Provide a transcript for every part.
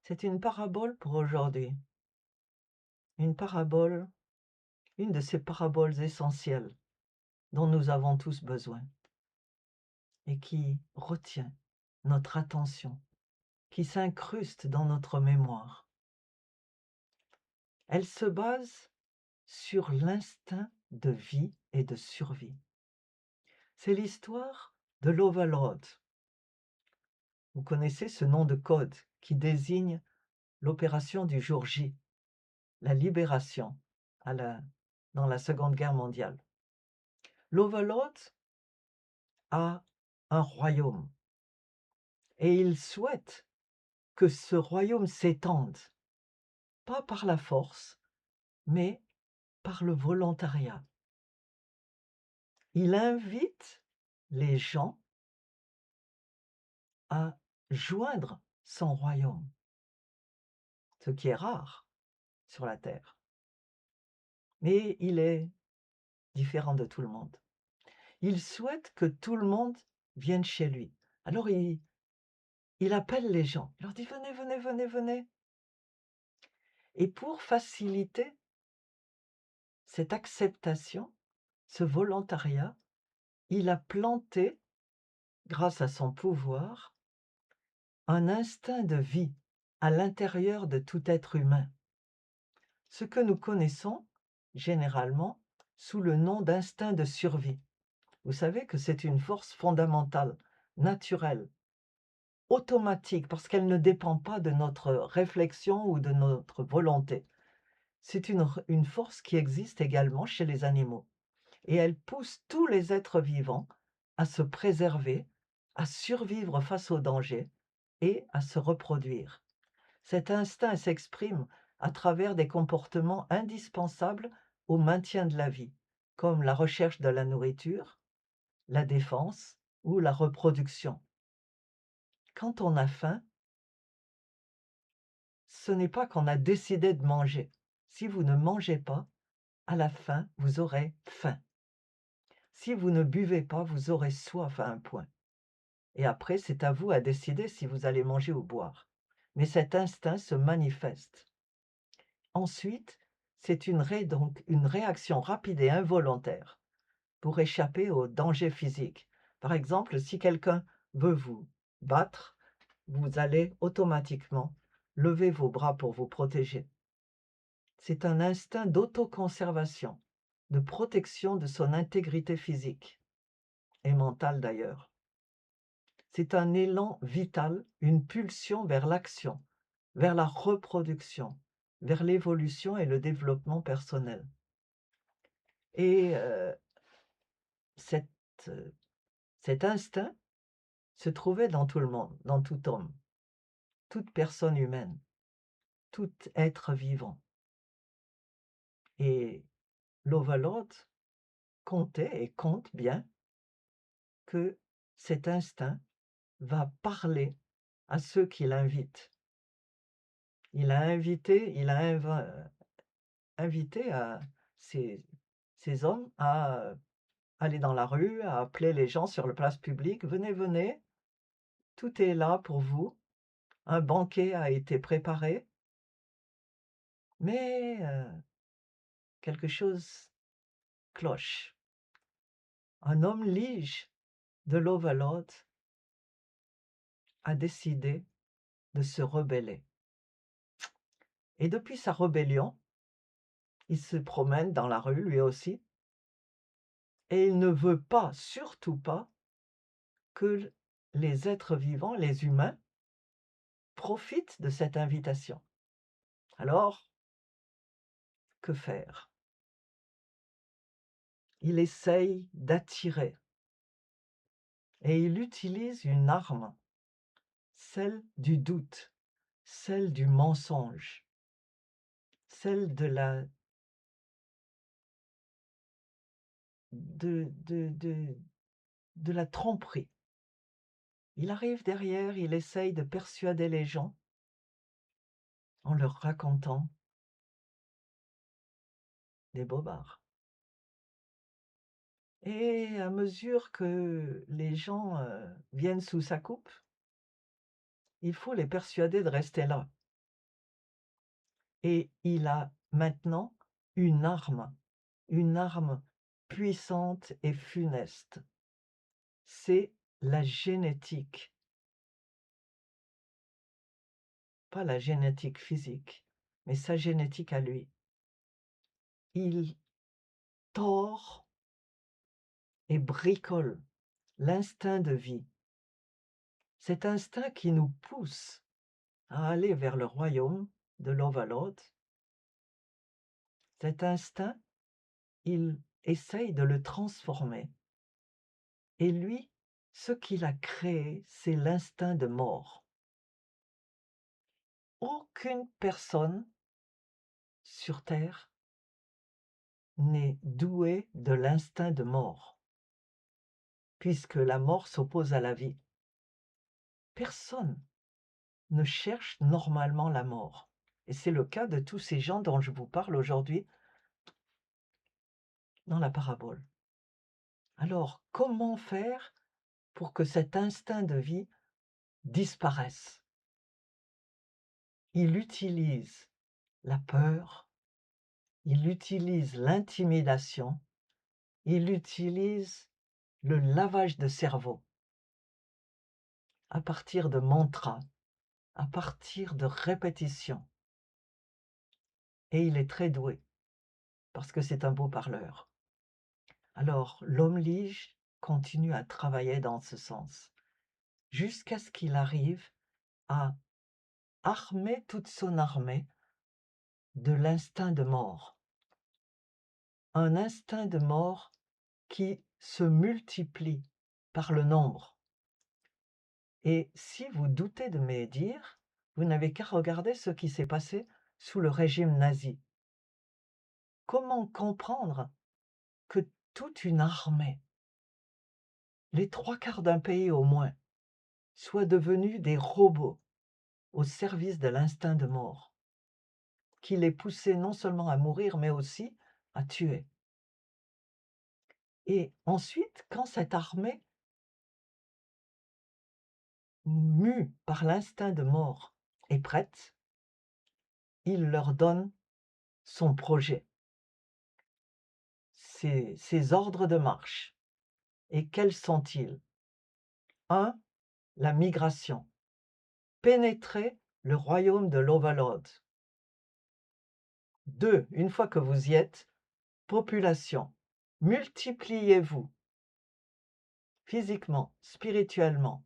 C'est une parabole pour aujourd'hui. Une parabole, une de ces paraboles essentielles dont nous avons tous besoin et qui retient notre attention, qui s'incruste dans notre mémoire. Elle se base sur l'instinct de vie et de survie. C'est l'histoire de l'Overlord. Vous connaissez ce nom de code qui désigne l'opération du jour J, la libération dans la Seconde Guerre mondiale. L'Overlord a un royaume et il souhaite que ce royaume s'étende, pas par la force, mais par le volontariat. Il invite les gens à joindre son royaume, ce qui est rare sur la terre. Mais il est différent de tout le monde. Il souhaite que tout le monde vienne chez lui. Alors il appelle les gens, il leur dit: «Venez, venez, venez, venez». Et pour faciliter cette acceptation, ce volontariat, il a planté, grâce à son pouvoir, un instinct de vie à l'intérieur de tout être humain. Ce que nous connaissons généralement sous le nom d'instinct de survie. Vous savez que c'est une force fondamentale, naturelle, automatique, parce qu'elle ne dépend pas de notre réflexion ou de notre volonté. C'est une force qui existe également chez les animaux. Et elle pousse tous les êtres vivants à se préserver, à survivre face aux dangers et à se reproduire. Cet instinct s'exprime à travers des comportements indispensables au maintien de la vie, comme la recherche de la nourriture, la défense ou la reproduction. Quand on a faim, ce n'est pas qu'on a décidé de manger. Si vous ne mangez pas, à la fin, vous aurez faim. Si vous ne buvez pas, vous aurez soif à un point. Et après, c'est à vous à décider si vous allez manger ou boire. Mais cet instinct se manifeste. Ensuite, c'est donc une réaction rapide et involontaire pour échapper au danger physique. Par exemple, si quelqu'un veut vous battre, vous allez automatiquement lever vos bras pour vous protéger. C'est un instinct d'autoconservation, de protection de son intégrité physique et mentale d'ailleurs. C'est un élan vital, une pulsion vers l'action, vers la reproduction, vers l'évolution et le développement personnel. Et cet, cet instinct se trouvait dans tout le monde, dans tout homme, toute personne humaine, tout être vivant. Et l'Overlord comptait et compte bien que cet instinct va parler à ceux qui l'invitent. Il a invité ces hommes à aller dans la rue, à appeler les gens sur la place publique: «Venez, venez, tout est là pour vous, un banquet a été préparé». Mais quelque chose cloche. Un homme lige de l'Overlord a décidé de se rebeller. Et depuis sa rébellion, il se promène dans la rue lui aussi, et il ne veut pas, surtout pas, que les êtres vivants, les humains, profitent de cette invitation. Alors, que faire? Il essaye d'attirer et il utilise une arme, celle du doute, celle du mensonge, celle de la tromperie. Il arrive derrière, il essaye de persuader les gens en leur racontant des bobards. Et à mesure que les gens viennent sous sa coupe, il faut les persuader de rester là. Et il a maintenant une arme puissante et funeste. C'est la génétique. Pas la génétique physique, mais sa génétique à lui. Il tord et bricole l'instinct de vie. Cet instinct qui nous pousse à aller vers le royaume de l'Ovalot. Cet instinct, il essaye de le transformer. Et lui, ce qu'il a créé, c'est l'instinct de mort. Aucune personne sur Terre n'est douée de l'instinct de mort, puisque la mort s'oppose à la vie. Personne ne cherche normalement la mort. Et c'est le cas de tous ces gens dont je vous parle aujourd'hui dans la parabole. Alors, comment faire pour que cet instinct de vie disparaisse? Il utilise la peur, il utilise l'intimidation, il utilise le lavage de cerveau à partir de mantras, à partir de répétitions. Et il est très doué, parce que c'est un beau parleur. Alors, l'homme-lige continue à travailler dans ce sens, jusqu'à ce qu'il arrive à armer toute son armée de l'instinct de mort. Un instinct de mort qui se multiplie par le nombre. Et si vous doutez de mes dires, vous n'avez qu'à regarder ce qui s'est passé sous le régime nazi. Comment comprendre que toute une armée, les 3/4 d'un pays au moins, soient devenus des robots au service de l'instinct de mort, qui les poussait non seulement à mourir, mais aussi à tuer. Et ensuite, quand cette armée, mue par l'instinct de mort, est prête, il leur donne son projet, ses ordres de marche. Et quels sont-ils? 1. La migration. Pénétrer le royaume de l'Ovalod. 2. Une fois que vous y êtes, population. Multipliez-vous. Physiquement, spirituellement.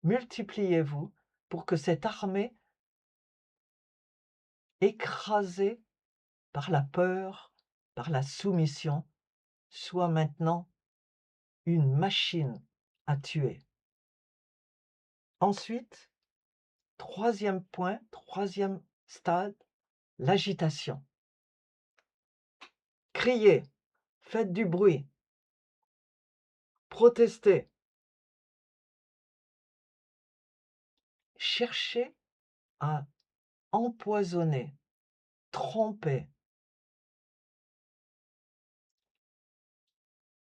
Multipliez-vous pour que cette armée, écrasée par la peur, par la soumission, soit maintenant une machine à tuer. Ensuite, troisième point, troisième stade, l'agitation. Criez, faites du bruit, protestez. Cherchez à empoisonner, tromper,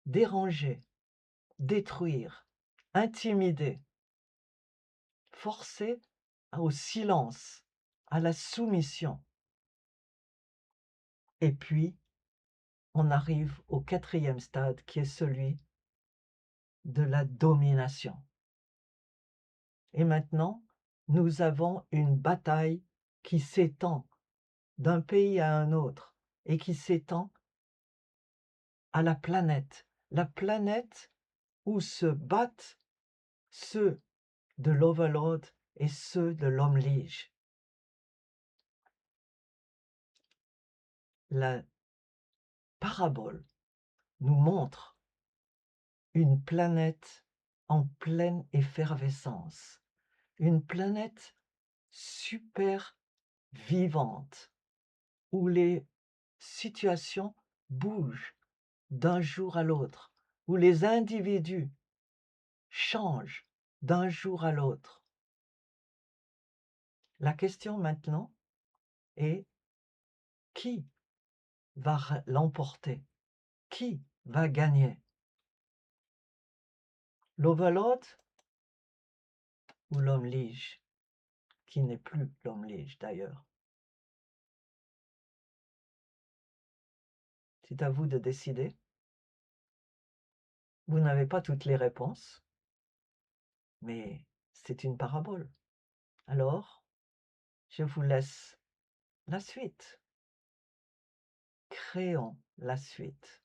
déranger, détruire, intimider, forcer au silence, à la soumission. Et puis, on arrive au quatrième stade qui est celui de la domination. Et maintenant, nous avons une bataille qui s'étend d'un pays à un autre et qui s'étend à la planète où se battent ceux de l'Overlord et ceux de l'Homme-Lige. La parabole nous montre une planète en pleine effervescence, une planète super vivante, où les situations bougent d'un jour à l'autre, où les individus changent d'un jour à l'autre. La question maintenant est: qui va l'emporter? Qui va gagner? L'Overlord ou l'Homme-Lige, qui n'est plus l'Homme-Lige d'ailleurs? C'est à vous de décider. Vous n'avez pas toutes les réponses, mais c'est une parabole. Alors, je vous laisse la suite. Créons la suite.